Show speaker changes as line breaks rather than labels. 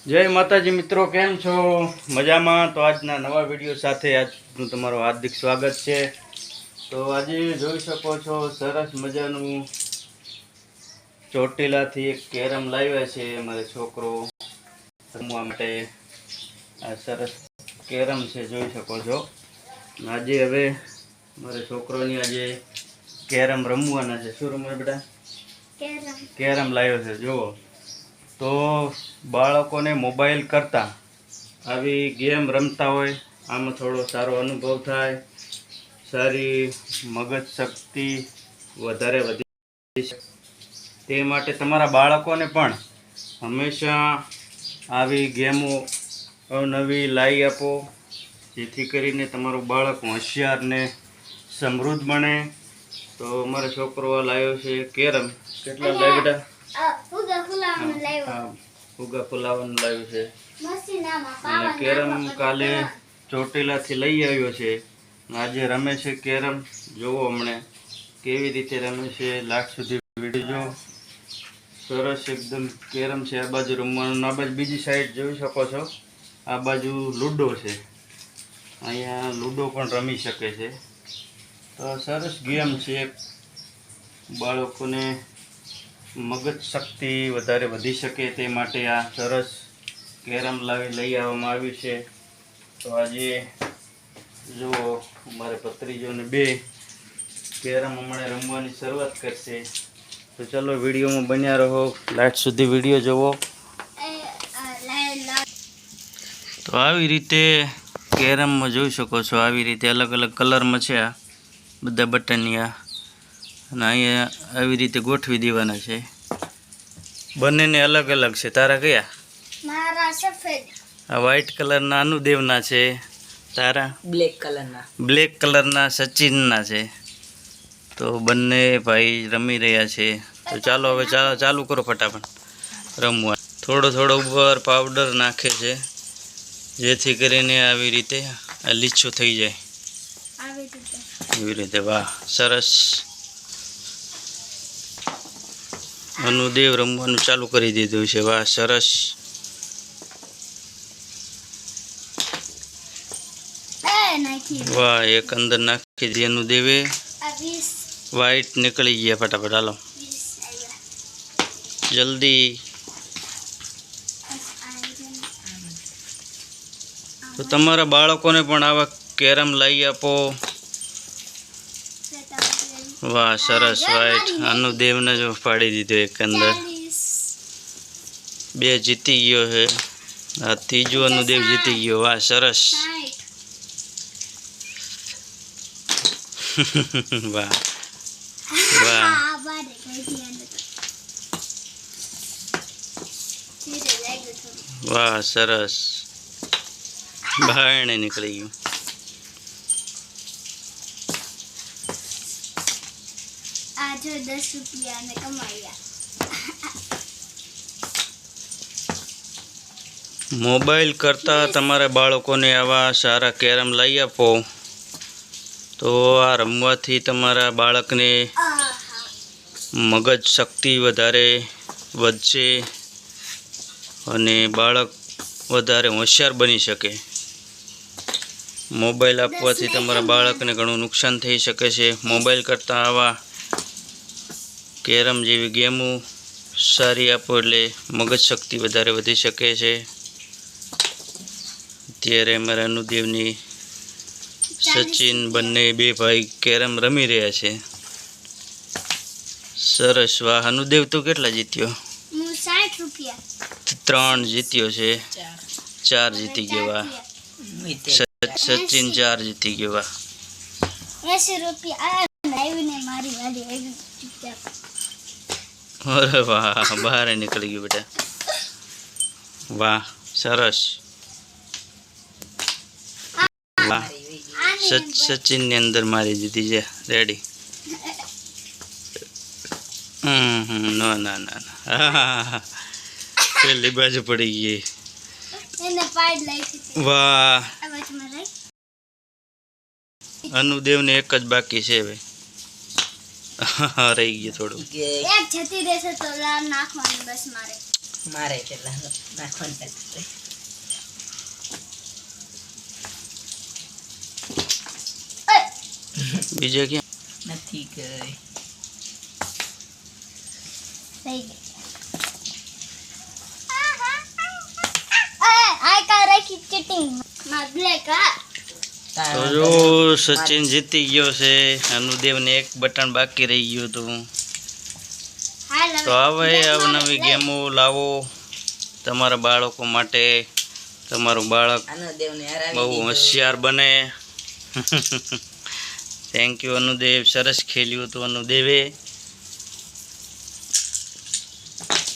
जय माताजी मित्रों, केम छो? मजामां? तो आजना नवा विडियो साथे આજનું તમારું हार्दिक स्वागत છે। तो આજે જોઈ શકો છો સરસ મજાનું ચોટીલાથી એક કેરમ લાવ્યા છે મારો છોકરો રમવા માટે। આ સરસ કેરમ છે, જોઈ શકો છો। આજે હવે મારા છોકરોની આજે કેરમ રમવાના છે। શું રમવા બેટા? કેરમ લાવ્યો છે। જુઓ तो बाळकोने मोबाइल करता आवी गेम रमता होय आमां थोड़ो सारो अनुभव थाय, सारी मगज शक्ति वधारे वधी ते माटे तमारा बाळकोने पण हमेशा आवी गेमो अवनवी लाई आपो, जेथी करीने तमारुं बाळक होशियार ने समृद्ध बने। तो अमारो छोकरो लाव्यो छे केरम। કેટલા લાવ્યા બેટા? फुगा फुलावन लाव्યું છે અને કેરમ કાલે ચોટીલાથી લઈ આવ્યો છે। આજે રમે છે કેરમ। જોવો હમણે કેવી રીતે રમે છે, લાસ્ટ સુધી વિડીયો જો। સરસ એકદમ કેરમ છે। આ બાજુ રમવાનું, આ બાજુ બીજી સાઈડ જોઈ શકો છો, આ બાજુ લૂડો છે, અહીંયા લૂડો પણ રમી શકે છે। તો સરસ ગેમ છે, બાળકોને मगज शक्ति वधारे वधी शके ते माटे आ सरस केरम लई आववामां आव्युं छे। तो आजे जो अमारे भत्रीजोने बे केरम हमणे रमवानी शरूआत करशे। तो चलो विडियो में बन्या रहो, लास्ट सुधी विडियो जोवो। तो आवी रीते केरम में जोई शको छो, आवी रीते अलग अलग कलर में छे आ बधा बटनिया અને અહીંયા આવી રીતે ગોઠવી દેવાના છે। બંનેને અલગ અલગ છે। તારા કયા?
મારા સફેદ।
આ વ્હાઈટ કલરના અનુદેવના છે, તારા? બ્લેક કલરના સચિનના છે। તો બંને ભાઈ રમી રહ્યા છે। તો ચાલો હવે ચાલુ કરો ફટાફટ રમવા। થોડો થોડો ઉપર પાવડર નાખે છે જેથી કરીને આવી રીતે આ લીચો થઈ જાય એવી રીતે। વાહ, સરસ। अनुदेव रमवानुं चालू करी दीधुं छे। वाह, सरस। वाह, एक अंदर नाखी दी अनुदेवे। वाइट निकली गया फटाफट। हालो जल्दी। तो तमारा बाळकोने पण आवा केरम लई आपो। वाह, सरस। वाइट अनुदेव ने जो फाड़ी दीधो एक अंदर। बे जीती गयो है, आ तीजो अनुदेव जीती गयो। वाह, सरस। वाह वाह, वाह, सरस। बाहर नहीं निकली गयो।
आज 10 रुपया ने कमाया।
मोबाइल करता तमारा बाळकोने आवा सारा केरम लई आपो तो आ रमवाथी तमारा बाळकने मगज शक्ति वधारे वधशे अने बाळक वधारे होशियार बनी शके। मोबाइल आपवाथी तमारा बाळकने घणुं नुकसान थई शके छे। मोबाइल करता आवा केरम जेवी गेमो सारी आपो एटले मगज शक्ति वधारे वधी शके छे। त्यारे अमारा अनुदेवनी सचिन बंने बे भाई केरम रमी रह्या छे। सरस। वाह, अनुदेव तो केटला जीत्यो?
60 रुपया।
3 जीत्यो छे। 4 जीती गयो। वाह, सचिन 4 जीती गयो। वाह,
80 रुपया लावीने मारी वाली जीत्या।
अरे वाह, बाहर निकली गई बेटा। वाह, सरस। वाह, सचिन ने अंदर मारी दीदी है। रेडी? नो ना ना ना, पहली बाजू पड़ी गई। वाह, अनुदेव ने एक ज बाकी है भाई। रही गई थोड़ू।
एक जती रहेशे तो नाखवानी बस मारे।
મારે પેલા નાખવાનું થાય.
બીજે ક્યાં
નથી ગઈ.
થઈ ગઈ આ કા રાખી ચીટિંગ માં બ્લેક
તો જો સચિન જીતી ગયો છે. અનુદેવને એક બટન બાકી રહી ગયું હતું. તો હવે અવનવી ગેમો લાવો તમારા બાળકો માટે. તમારું બાળક
અનુદેવને હરાવી
બહુ
દીધો.
હોશિયાર બને. થેન્ક યુ અનુદેવ, સરસ ખેલ્યું હતું અનુદેવે.